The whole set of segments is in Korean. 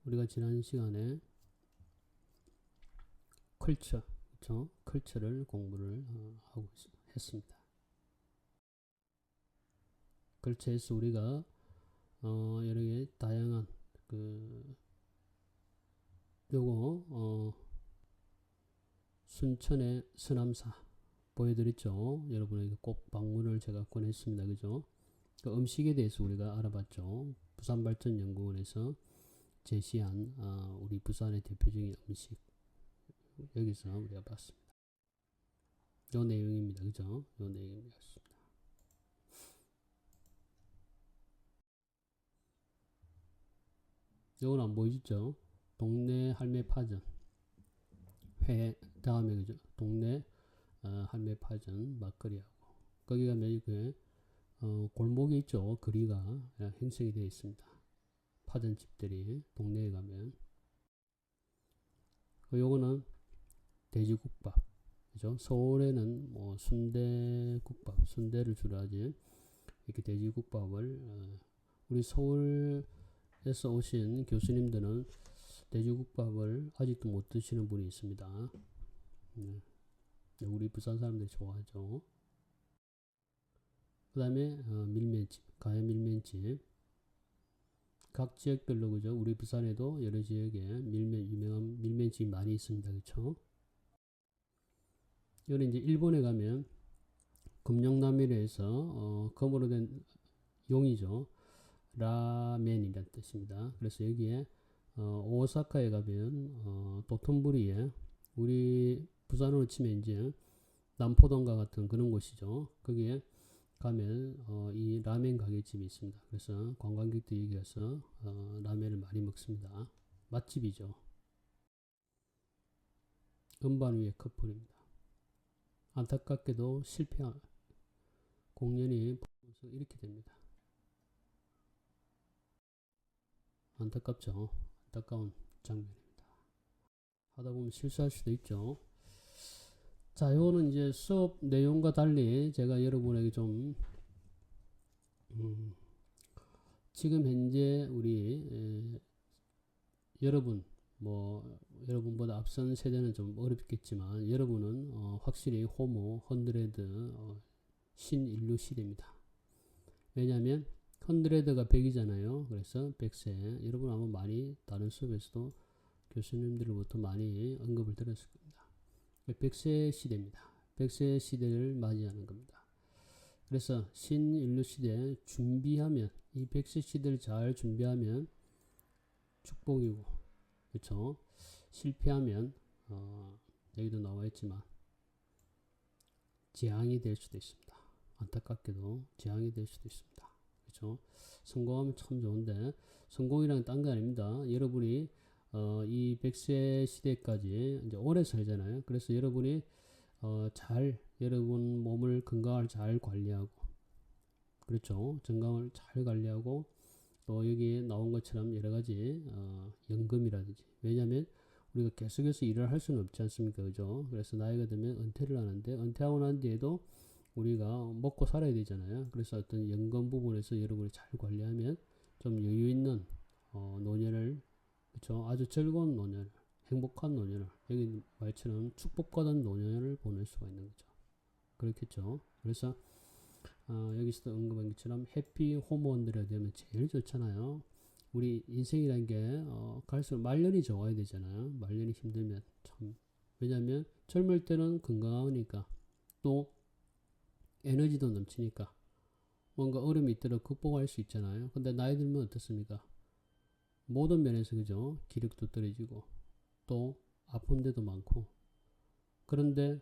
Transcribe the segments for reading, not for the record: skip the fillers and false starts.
우리가 지난 시간에 컬처, 그렇죠? 컬처를 공부를 하고 했습니다. 컬처에서 우리가 여러 개 다양한 요거 순천의 서남사 보여드렸죠. 여러분에게 꼭 방문을 제가 권했습니다. 그죠? 그 음식에 대해서 우리가 알아봤죠. 부산발전연구원에서 제시한 우리 부산의 대표적인 음식, 여기서 우리가 봤습니다. 요 내용입니다. 그죠? 요 내용이었습니다. 요건 안 보이시죠? 동네 할매 파전 회 다음에 그죠? 동네 할매 파전 막거리하고 거기 가면 이게 골목이 있죠. 거리가 형성이 되어 있습니다. 파전집들이 동네에 가면 요거는 돼지국밥, 그죠? 서울에는 뭐 순대국밥, 순대를 주로 하지. 이렇게 돼지국밥을 우리 서울에서 오신 교수님들은 돼지국밥을 아직도 못 드시는 분이 있습니다. 네. 우리 부산 사람들이 좋아하죠. 그 다음에 밀면집, 가야 밀면집. 각 지역별로 그죠? 우리 부산에도 여러 지역에 유명한 밀면집이 많이 있습니다. 그렇죠? 이거는 이제 일본에 가면 금룡라면에서 검으로 된 용이죠. 라멘이라는 뜻입니다. 그래서 여기에 오사카에 가면 도톤부리에 우리 부산으로 치면 이제 남포동과 같은 그런 곳이죠. 거기에 가면 이 라멘 가게집이 있습니다. 그래서 관광객들이 여기 가서 라멘을 많이 먹습니다. 맛집이죠. 음반 위의 커플입니다. 안타깝게도 실패한 공연이 이렇게 됩니다. 안타깝죠. 안타까운 장면입니다. 하다 보면 실수할 수도 있죠. 자, 요거는 이제 수업 내용과 달리 제가 여러분에게 좀 지금 현재 우리 여러분 뭐 여러분보다 앞선 세대는 좀 어렵겠지만 여러분은 확실히 호모, 헌드레드, 신인류 시대입니다. 왜냐하면 헌드레드가 100이잖아요. 그래서 100세. 여러분 아마 많이 다른 수업에서도 교수님들로부터 많이 언급을 들었을 겁니다. 100세 시대입니다. 100세 시대를 맞이하는 겁니다. 그래서 신인류 시대 준비하면 이 100세 시대를 잘 준비하면 축복이고, 그렇죠? 실패하면 여기도 나와 있지만 재앙이 될 수도 있습니다. 안타깝게도 재앙이 될 수도 있습니다. 그렇죠? 성공하면 참 좋은데 성공이란 딴 게 아닙니다. 여러분이 이 100세 시대까지 이제 오래 살잖아요. 그래서 여러분이 잘 여러분 몸을 건강을 잘 관리하고, 그렇죠? 건강을 잘 관리하고 또 여기 나온 것처럼 여러 가지 연금이라든지, 왜냐하면 우리가 계속해서 일을 할 수는 없지 않습니까? 그죠? 그래서 나이가 들면 은퇴를 하는데 은퇴하고 난 뒤에도 우리가 먹고 살아야 되잖아요. 그래서 어떤 연금 부분에서 여러분이 잘 관리하면 좀 여유 있는 노년을, 그렇죠? 아주 즐거운 노년을, 행복한 노년을, 여기 말처럼 축복받은 노년을 보낼 수가 있는 거죠. 그렇겠죠? 그래서 여기서도 언급한 것처럼 해피 호모원들이 되면 제일 좋잖아요. 우리 인생이라는 게 갈수록 말년이 좋아야 되잖아요. 말년이 힘들면 참, 왜냐하면 젊을 때는 건강하니까 또 에너지도 넘치니까 뭔가 어려움이 있더라도 극복할 수 있잖아요. 근데 나이 들면 어떻습니까? 모든 면에서 그죠? 기력도 떨어지고 또 아픈 데도 많고, 그런데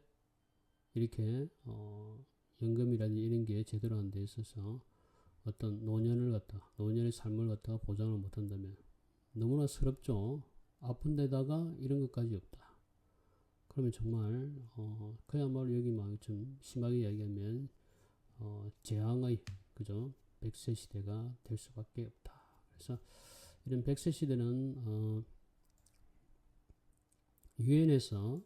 이렇게 연금이라든지 이런 게 제대로 안 돼 있어서 어떤 노년의 삶을 갖다가 보장을 못 한다면 너무나 서럽죠. 아픈 데다가 이런 것까지 없다. 그러면 정말 그야말로 여기 막 좀 심하게 이야기하면 재앙의, 그죠? 100세 시대가 될 수밖에 없다. 그래서 이런 100세 시대는 유엔에서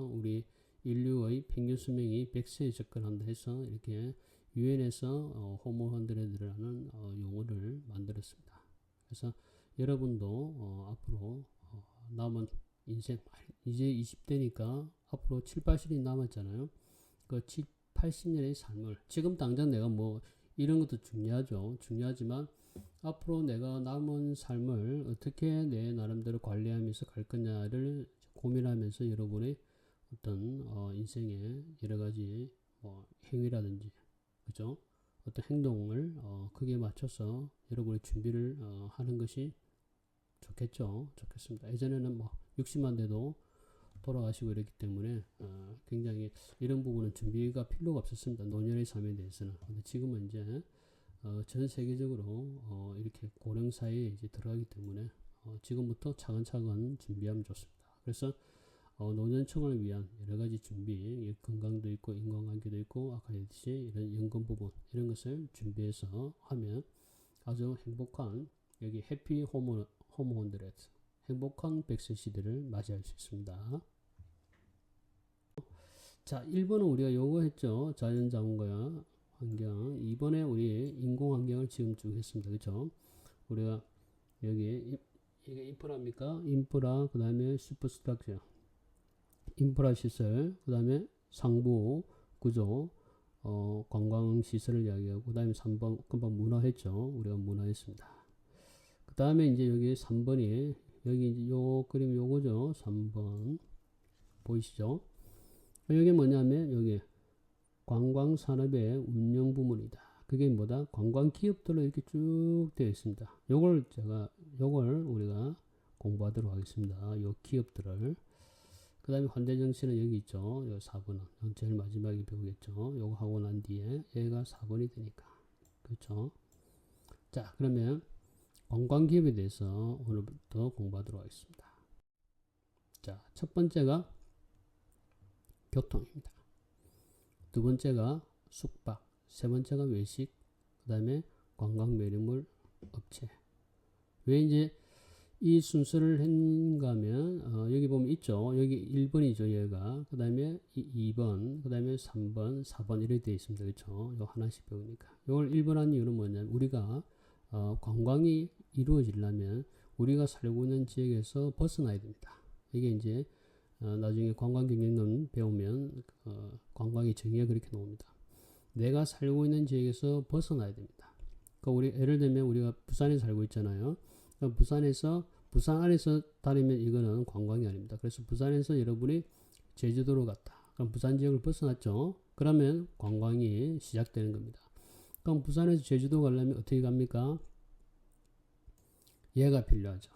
우리 인류의 평균 수명이 100세에 접근한다 해서 이렇게 유엔에서 호모 헌드레드라는 용어를 만들었습니다. 그래서 여러분도 앞으로 남은 인생 이제 20대니까 앞으로 7, 80이 남았잖아요. 그 7, 80년의 삶을 지금 당장 내가 뭐 이런 것도 중요하죠. 중요하지만 앞으로 내가 남은 삶을 어떻게 내 나름대로 관리하면서 갈 거냐를 고민하면서 여러분의 어떤 인생의 여러 가지 뭐 행위라든지 그죠? 어떤 행동을 크게 맞춰서 여러분의 준비를 하는 것이 좋겠죠. 좋겠습니다. 예전에는 뭐 60만 돼도 돌아가시고 이랬기 때문에 굉장히 이런 부분은 준비가 필요가 없었습니다. 노년의 삶에 대해서는. 근데 지금은 이제 전 세계적으로 이렇게 고령사회에 이제 들어가기 때문에 지금부터 차근차근 준비하면 좋습니다. 그래서 노년층을 위한 여러 가지 준비, 건강도 있고 인간관계도 있고 아까 얘기했듯이 이런 연금 부분 이런 것을 준비해서 하면 아주 행복한 여기 해피 호모원들의 행복한 100세 시대를 맞이할 수 있습니다. 자, 1번은 우리가 요거 했죠. 자연자원과 환경. 2번에 우리 인공환경을 지금 쭉 했습니다. 그쵸? 우리가 여기 이게 인프라입니까? 인프라, 그 다음에 슈퍼스트럭처. 인프라 시설, 그 다음에 상부 구조, 관광 시설을 이야기하고, 그 다음에 3번, 금방 문화 했죠. 우리가 문화 했습니다. 그 다음에 이제 여기 3번이, 여기 이제 요 그림 요거죠. 3번. 보이시죠? 여기 뭐냐면, 여기 관광산업의 운영 부문이다. 그게 뭐다? 관광 기업들로 이렇게 쭉 되어 있습니다. 요걸 우리가 공부하도록 하겠습니다. 요 기업들을. 그 다음에 환대정신은 여기 있죠. 요 4번은. 제일 마지막에 배우겠죠. 요거 하고 난 뒤에 얘가 4번이 되니까. 그렇죠. 자, 그러면 관광기업에 대해서 오늘부터 공부하도록 하겠습니다. 자, 첫 번째가 교통입니다. 두 번째가 숙박, 세 번째가 외식, 그 다음에 관광 매립물 업체. 왜 이제 이 순서를 했는가 하면 여기 보면 있죠. 여기 1번이죠. 얘가. 그 다음에 2번, 그 다음에 3번, 4번 이렇게 되어 있습니다. 그렇죠. 요 하나씩 배우니까. 이걸 1번 한 이유는 뭐냐면 우리가 관광이 이루어지려면 우리가 살고 있는 지역에서 벗어나야 됩니다. 이게 이제 나중에 관광경영론 배우면 관광의 정의가 그렇게 나옵니다. 내가 살고 있는 지역에서 벗어나야 됩니다. 그러니까 우리 예를 들면 우리가 부산에 살고 있잖아요. 그러니까 부산 안에서 다니면 이거는 관광이 아닙니다. 그래서 부산에서 여러분이 제주도로 갔다. 그럼 부산 지역을 벗어났죠. 그러면 관광이 시작되는 겁니다. 그럼 부산에서 제주도 가려면 어떻게 갑니까? 얘가 필요하죠.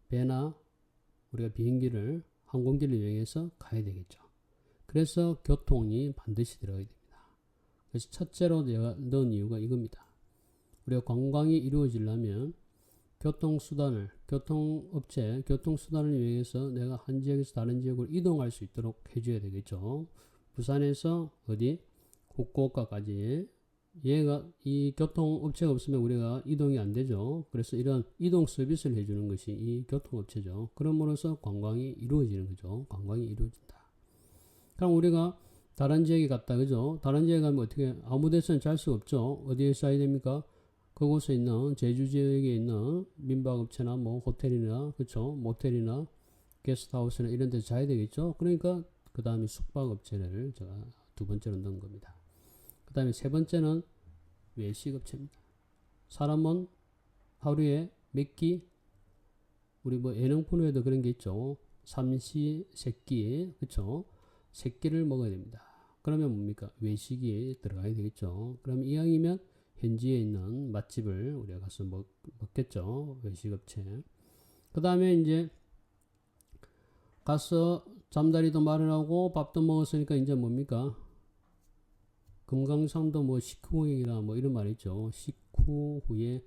배나 우리가 비행기를 항공기를 이용해서 가야 되겠죠. 그래서 교통이 반드시 들어가야 됩니다. 그래서 첫째로 내가 넣은 이유가 이겁니다. 우리가 관광이 이루어지려면 교통수단을 이용해서 내가 한 지역에서 다른 지역으로 이동할 수 있도록 해줘야 되겠죠. 부산에서 어디? 후쿠오카까지. 이 교통업체가 없으면 우리가 이동이 안 되죠. 그래서 이런 이동 서비스를 해주는 것이 이 교통업체죠. 그럼으로써 관광이 이루어지는 거죠. 관광이 이루어진다. 그럼 우리가 다른 지역에 갔다, 그죠? 다른 지역에 가면 어떻게, 아무 데서는 잘 수 없죠. 어디에 써야 됩니까? 그곳에 있는, 제주 지역에 있는 민박업체나 뭐 호텔이나, 그쵸? 모텔이나 게스트하우스나 이런 데서 자야 되겠죠? 그러니까 그 다음에 숙박업체를 제가 두 번째로 넣은 겁니다. 그 다음에 세 번째는 외식업체입니다. 사람은 하루에 몇 끼? 우리 뭐 예능 프로에도 그런 게 있죠. 삼시 세끼, 그쵸? 세끼를 먹어야 됩니다. 그러면 뭡니까? 외식이 들어가야 되겠죠. 그럼 이왕이면 현지에 있는 맛집을 우리가 가서 먹겠죠. 외식업체. 그 다음에 이제 가서 잠자리도 마련하고 밥도 먹었으니까 이제 뭡니까? 금강산도 뭐 식후경이나 뭐 이런 말 있죠. 식후 후에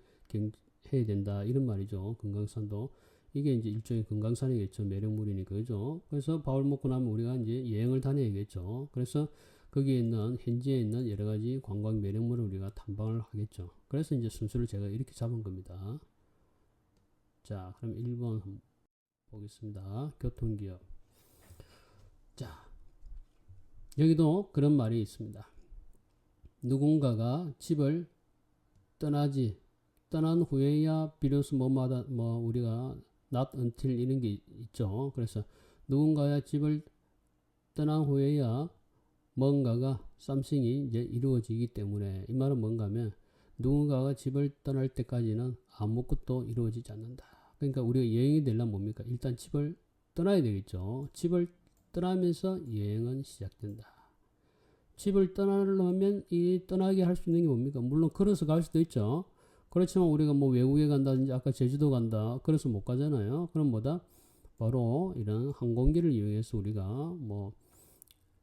해야 된다 이런 말이죠. 금강산도 이게 이제 일종의 금강산이겠죠. 매력물이니까 그죠. 그래서 밥을 먹고 나면 우리가 이제 여행을 다녀야겠죠. 그래서 거기에 있는 현지에 있는 여러 가지 관광 매력물을 우리가 탐방을 하겠죠. 그래서 이제 순서를 제가 이렇게 잡은 겁니다. 자, 그럼 1번 한번 보겠습니다. 교통기업. 자, 여기도 그런 말이 있습니다. 누군가가 집을 떠나지 떠난 후에야 비로소 뭐마다 뭐 우리가 not until 이런 게 있죠. 그래서 누군가가 집을 떠난 후에야 뭔가가 something이 이제 이루어지기 때문에 이 말은 뭔가 하면 누군가가 집을 떠날 때까지는 아무것도 이루어지지 않는다. 그러니까 우리가 여행이 되려면 뭡니까? 일단 집을 떠나야 되겠죠. 집을 떠나면서 여행은 시작된다. 집을 떠나려면 이 떠나게 할 수 있는 게 뭡니까? 물론 걸어서 갈 수도 있죠. 그렇지만 우리가 뭐 외국에 간다든지 아까 제주도 간다. 그래서 못 가잖아요. 그럼 뭐다? 바로 이런 항공기를 이용해서 우리가 뭐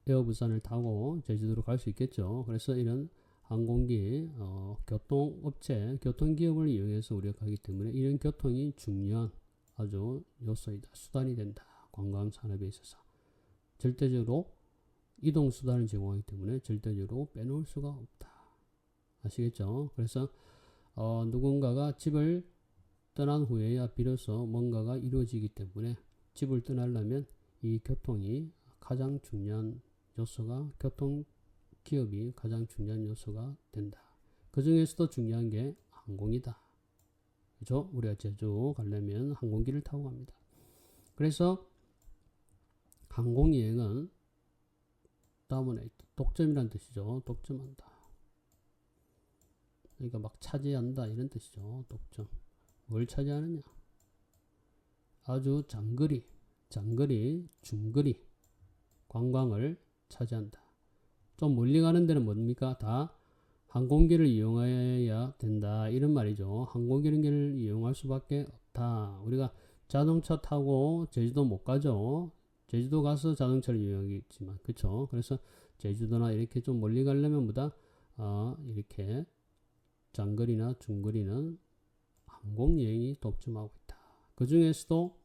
에어부산을 타고 제주도로 갈 수 있겠죠. 그래서 이런 항공기, 교통업체, 교통기업을 이용해서 우리가 가기 때문에 이런 교통이 중요한 아주 요소이다. 수단이 된다. 관광산업에 있어서. 절대적으로 이동수단을 제공하기 때문에 절대적으로 빼놓을 수가 없다. 아시겠죠? 그래서 누군가가 집을 떠난 후에야 비로소 뭔가가 이루어지기 때문에 집을 떠나려면 이 교통이 가장 중요한 요소가 교통기업이 가장 중요한 요소가 된다. 그 중에서도 중요한 게 항공이다. 그죠? 우리가 제주 가려면 항공기를 타고 갑니다. 그래서 항공여행은 다음은 독점이란 뜻이죠. 독점한다. 그러니까 막 차지한다 이런 뜻이죠. 독점. 뭘 차지하느냐? 아주 장거리, 중거리 관광을 차지한다. 좀 멀리 가는 데는 뭡니까? 다 항공기를 이용해야 된다. 이런 말이죠. 항공기를 이용할 수밖에 없다. 우리가 자동차 타고 제주도 못 가죠. 제주도 가서 자동차를 이용하겠지만, 그쵸? 그래서 제주도나 이렇게 좀 멀리 가려면 보다, 이렇게 장거리나 중거리는 항공여행이 독점하고 있다. 그 중에서도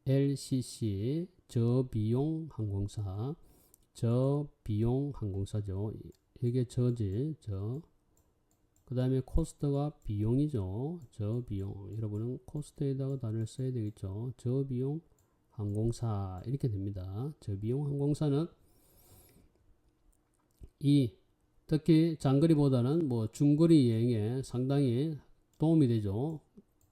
LCC, 저비용 항공사죠. 이게 저지, 그 다음에 코스트가 비용이죠. 저비용. 여러분은 코스트에다가 단어를 써야 되겠죠. 저비용 항공사. 이렇게 됩니다. 저비용 항공사는 특히 장거리보다는 뭐 중거리 여행에 상당히 도움이 되죠.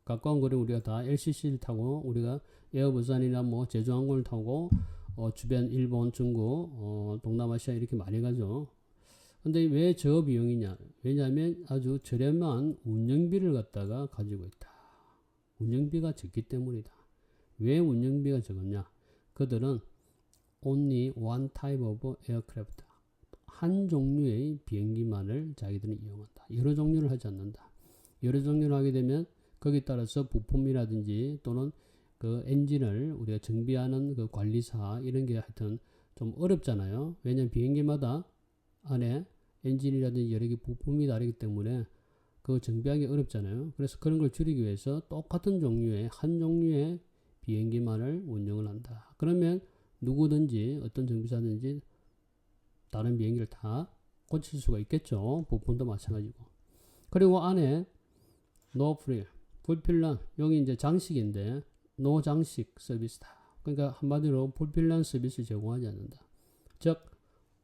가까운 거리 우리가 다 LCC를 타고 우리가 에어부산이나 뭐 제주항공을 타고 주변 일본, 중국, 동남아시아 이렇게 많이 가죠. 근데 왜 저비용이냐? 왜냐하면 아주 저렴한 운영비를 갖다가 가지고 있다. 운영비가 적기 때문이다. 왜 운영비가 적었냐? 그들은 only one type of aircraft. 한 종류의 비행기만을 자기들은 이용한다. 여러 종류를 하지 않는다. 여러 종류를 하게 되면 거기에 따라서 부품이라든지 또는 그 엔진을 우리가 정비하는 그 관리사 이런 게 하여튼 좀 어렵잖아요. 왜냐하면 비행기마다 안에 엔진이라든지 여러 개 부품이 다르기 때문에 그 정비하기 어렵잖아요. 그래서 그런 걸 줄이기 위해서 똑같은 종류의 한 종류의 비행기만을 운영을 한다. 그러면 누구든지 어떤 정비사든지 다른 비행기를 다 고칠 수가 있겠죠. 부품도 마찬가지고. 그리고 안에 no frill, 불필요한 여기 이제 장식인데 no 장식 서비스다. 그러니까 한마디로 불필요한 서비스 제공하지 않는다. 즉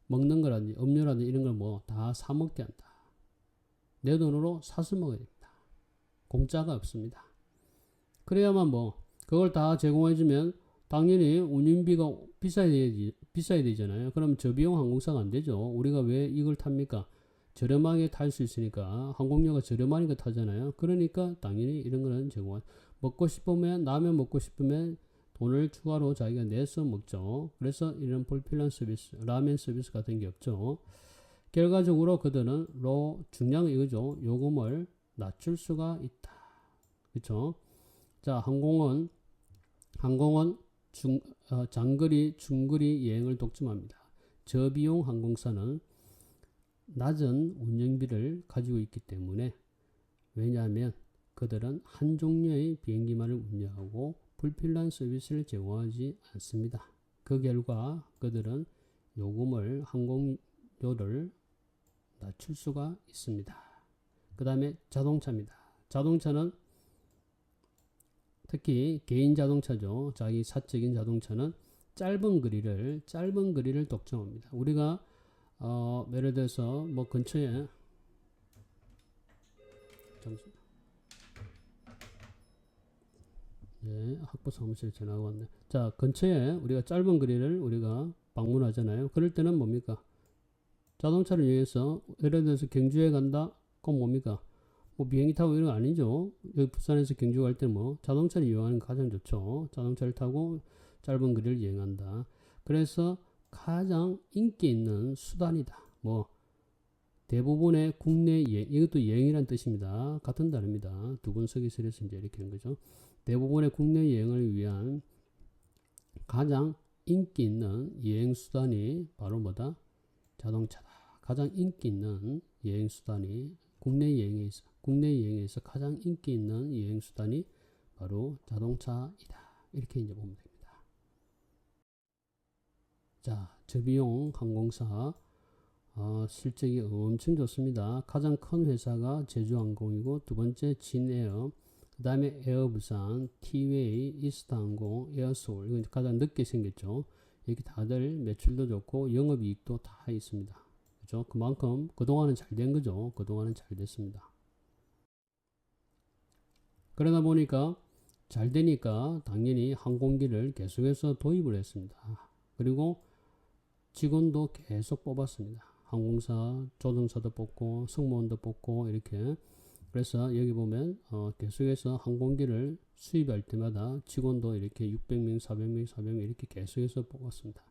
먹는 거라든지 음료라든지 이런 걸 뭐 다 사 먹게 한다. 내 돈으로 사서 먹어야 됩니다. 공짜가 없습니다. 그래야만 뭐 그걸 다 제공해주면 당연히 운임비가 비싸야 되잖아요. 그럼 저비용 항공사가 안 되죠. 우리가 왜 이걸 탑니까? 저렴하게 탈 수 있으니까 항공료가 저렴하니까 타잖아요. 그러니까 당연히 이런 거는 제공한 먹고 싶으면 라면 먹고 싶으면 돈을 추가로 자기가 내서 먹죠. 그래서 이런 불필요한 서비스, 라면 서비스 같은 게 없죠. 결과적으로 그들은 중요한 거 이거죠. 요금을 낮출 수가 있다. 그렇죠? 자, 항공은 장거리, 중거리 여행을 독점합니다. 저비용 항공사는 낮은 운영비를 가지고 있기 때문에 왜냐하면 그들은 한 종류의 비행기만을 운영하고 불필요한 서비스를 제공하지 않습니다. 그 결과 그들은 요금을 항공료를 낮출 수가 있습니다. 그 다음에 자동차입니다. 자동차는 특히 개인 자동차죠. 자기 사적인 자동차는 짧은 거리를 독점합니다. 우리가 예를 들어서 뭐 근처에 예, 학부 사무실에 전화가 왔네. 자, 근처에 우리가 짧은 거리를 우리가 방문하잖아요. 그럴 때는 뭡니까? 자동차를 이용해서 예를 들어서 경주에 간다? 그럼 뭡니까? 뭐 비행기 타고 이런 거 아니죠. 여기 부산에서 경주 갈 때는 뭐 자동차를 이용하는 게 가장 좋죠. 자동차를 타고 짧은 거리를 여행한다. 그래서 가장 인기 있는 수단이다. 뭐 대부분의 국내 여행, 이것도 여행이란 뜻입니다. 같은 단어입니다. 두 분석에서 이제 이렇게 하는 거죠. 대부분의 국내 여행을 위한 가장 인기 있는 여행 수단이 바로 뭐다? 자동차다. 가장 인기 있는 여행 수단이 국내 여행에서 가장 인기 있는 여행 수단이 바로 자동차이다. 이렇게 이제 보면 됩니다. 자, 저비용 항공사 실적이 엄청 좋습니다. 가장 큰 회사가 제주항공이고 두 번째 진에어, 그 다음에 에어부산, 티웨이, 이스타항공, 에어서울. 이건 가장 늦게 생겼죠. 여기 다들 매출도 좋고 영업이익도 다 있습니다. 그죠? 그만큼 그동안은 잘 된 거죠. 그동안은 잘 됐습니다. 그러다 보니까 잘 되니까 당연히 항공기를 계속해서 도입을 했습니다. 그리고 직원도 계속 뽑았습니다. 항공사 조종사도 뽑고 승무원도 뽑고 이렇게. 그래서 여기 보면 계속해서 항공기를 수입할 때마다 직원도 이렇게 600명, 400명, 400명 이렇게 계속해서 뽑았습니다.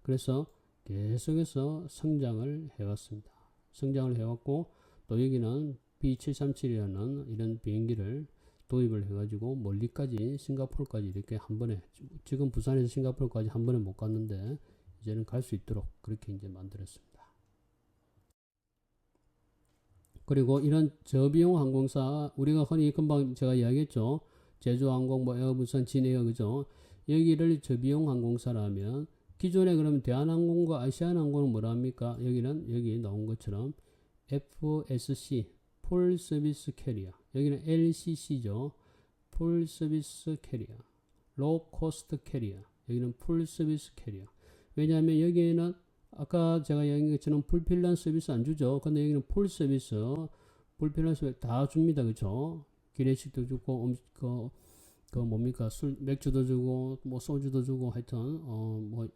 그래서 계속해서 성장을 해왔습니다. 성장을 해왔고 또 여기는 B737이라는 이런 비행기를 도입을 해가지고 멀리까지 싱가포르까지 이렇게 한 번에, 지금 부산에서 싱가포르까지 한 번에 못 갔는데 이제는 갈 수 있도록 그렇게 이제 만들었습니다. 그리고 이런 저비용 항공사, 우리가 흔히 금방 제가 이야기했죠. 제주항공, 뭐 에어부산, 진에어, 그죠? 여기를 저비용 항공사라면 기존에 그러면 대한항공과 아시아나항공은 뭐랍니까? 여기는 여기 나온 것처럼 FSC, 풀 서비스 캐리어. 여기는 LCC죠. 풀 서비스 캐리어. 로우 코스트 캐리어. 여기는 풀 서비스 캐리어. 왜냐하면 여기에는 아까 제가 얘기한 것처럼 불필요한 서비스 안 주죠. 근데 여기는 풀 서비스, 불필요한 서비스 다 줍니다. 그죠? 기내식도 주고, 그 뭡니까? 맥주도 주고, 뭐 소주도 주고, 하여튼, 뭐,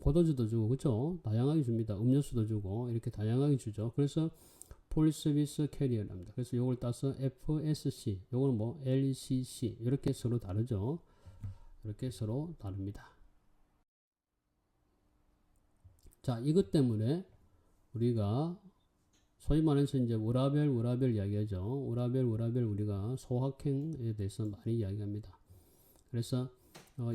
포도주도 주고, 그죠? 다양하게 줍니다. 음료수도 주고, 이렇게 다양하게 주죠. 그래서 풀 서비스 캐리어랍니다. 그래서 요걸 따서 FSC, 요거는 뭐 LCC, 이렇게 서로 다르죠. 이렇게 서로 다릅니다. 자, 이것 때문에 우리가 소위 말해서 이제 워라밸 이야기하죠. 워라밸 우리가 소확행에 대해서 많이 이야기합니다. 그래서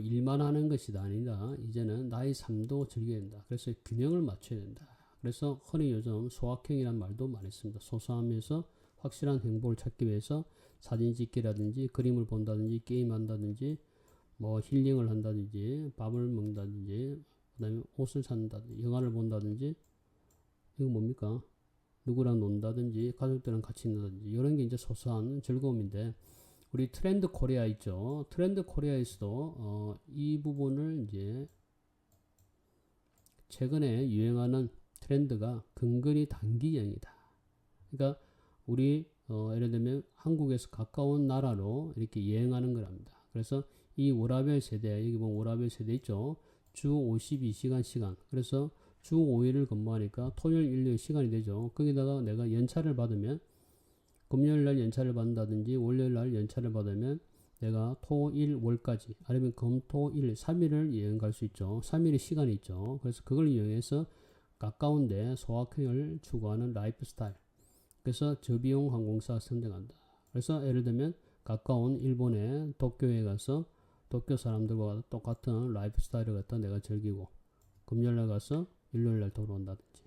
일만 하는 것이 아니라 이제는 나의 삶도 즐겨야 된다. 그래서 균형을 맞춰야 된다. 그래서 흔히 요즘 소확행이라는 말도 많이 씁니다. 소소하면서 확실한 행복을 찾기 위해서 사진 찍기라든지 그림을 본다든지 게임한다든지 뭐 힐링을 한다든지 밥을 먹는다든지 그 다음에 옷을 산다든지 영화를 본다든지 이거 뭡니까? 누구랑 논다든지 가족들이랑 같이 논다든지 이런 게 이제 소소한 즐거움인데 우리 트렌드 코리아 있죠. 트렌드 코리아에서도 이 부분을 이제 최근에 유행하는 트렌드가 근거리 단기형이다. 그러니까 우리 예를 들면 한국에서 가까운 나라로 이렇게 여행하는 거랍니다. 그래서 이 워라밸 세대, 여기 보면 워라밸 세대 있죠. 주 52시간. 그래서 주 5일을 근무하니까 토요일, 일요일 시간이 되죠. 거기다가 내가 연차를 받으면 금요일 날 연차를 받는다든지 월요일 날 연차를 받으면 내가 토, 일, 월까지 아니면 금, 토, 일 3일을 여행 갈 수 있죠. 3일의 시간이 있죠. 그래서 그걸 이용해서 가까운데 소확행을 추구하는 라이프 스타일. 그래서 저비용 항공사가 성장한다. 그래서 예를 들면 가까운 일본의 도쿄에 가서 도쿄 사람들과 똑같은 라이프 스타일을 갖다 내가 즐기고 금요일날 가서 일요일날 돌아온다든지.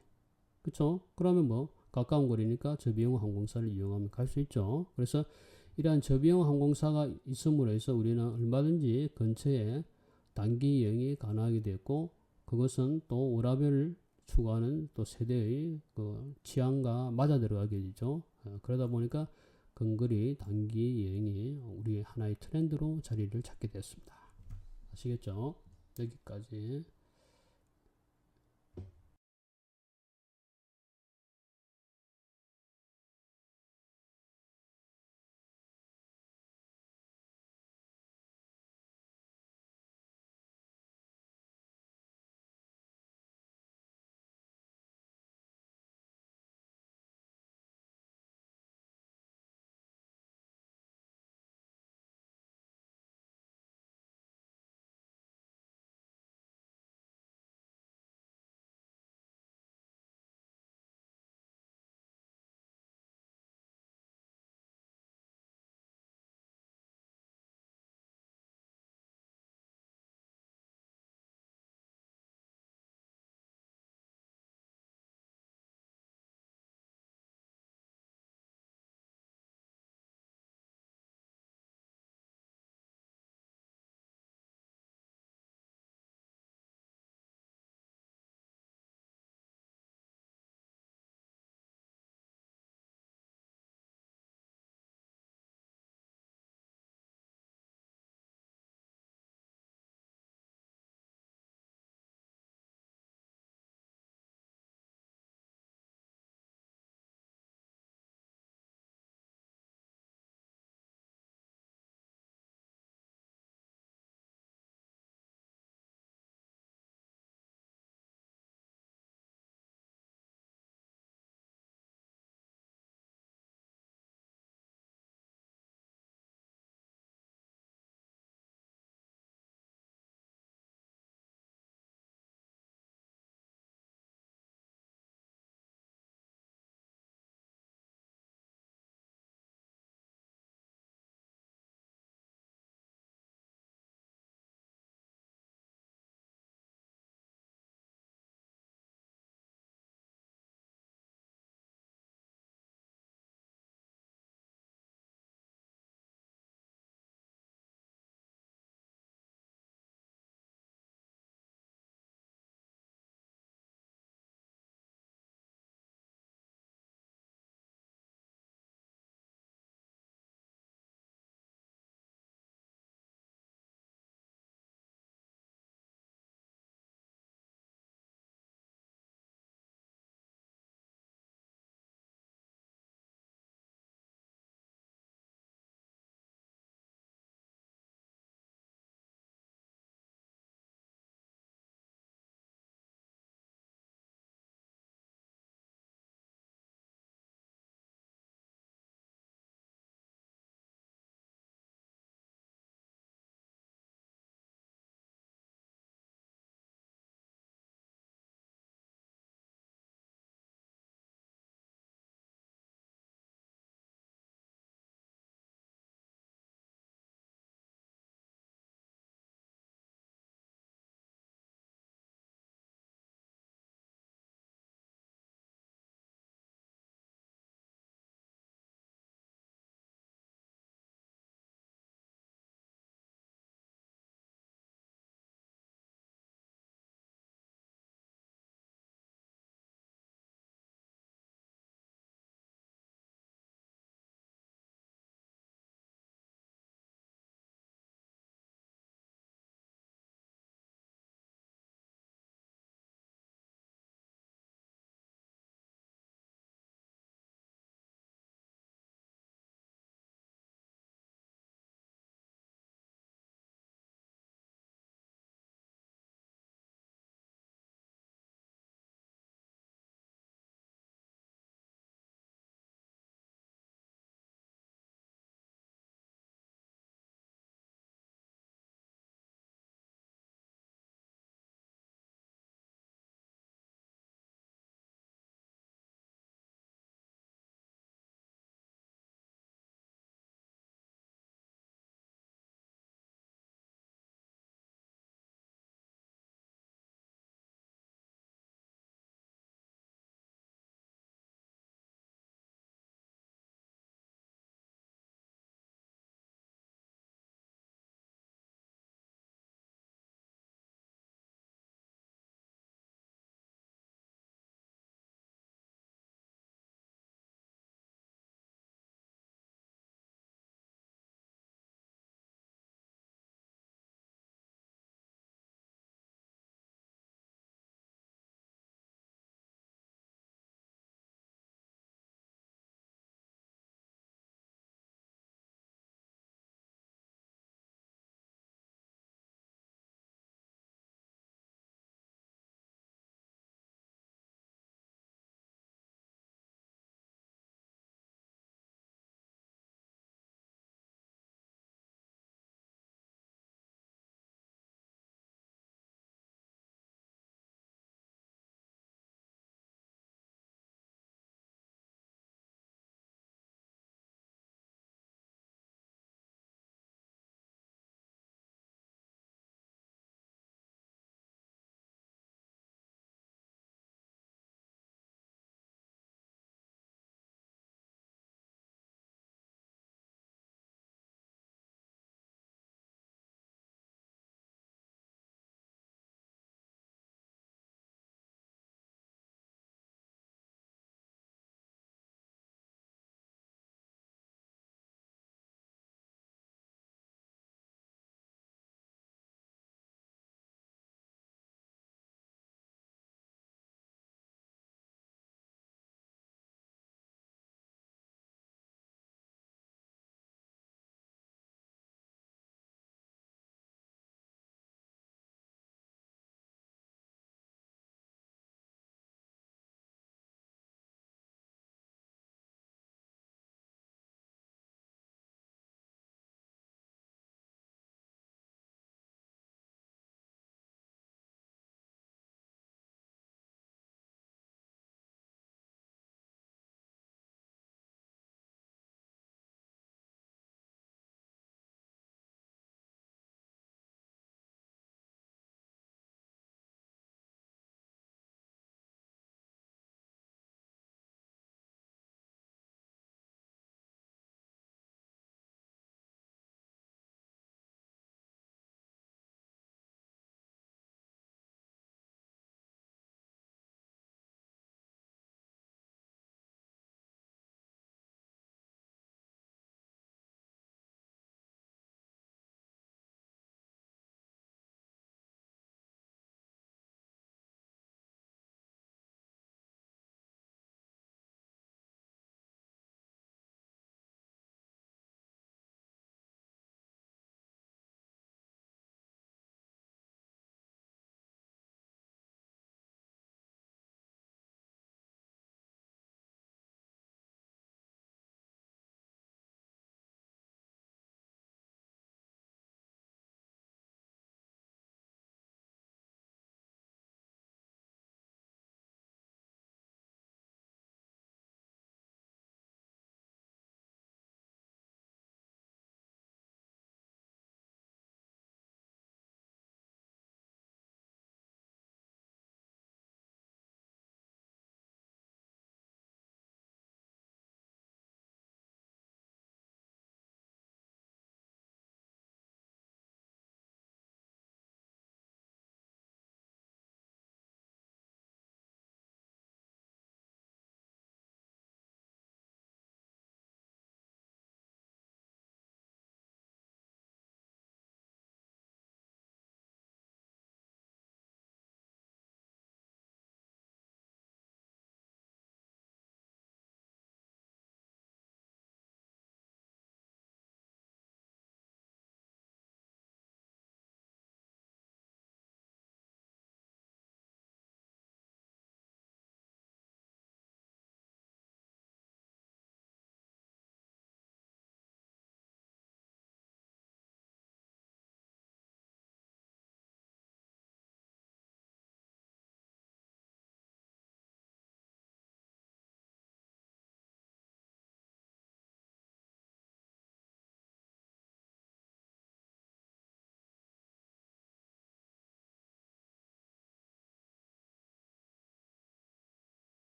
그쵸? 그러면 뭐 가까운 거리니까 저비용 항공사를 이용하면 갈 수 있죠. 그래서 이러한 저비용 항공사가 있음으로 해서 우리는 얼마든지 근처에 단기 여행이 가능하게 됐고 그것은 또 워라밸을 추구하는 또 세대의 그 취향과 맞아 들어가게 되죠. 그러다 보니까 근거리 단기 여행이 우리 하나의 트렌드로 자리를 잡게 됐습니다. 아시겠죠? 여기까지.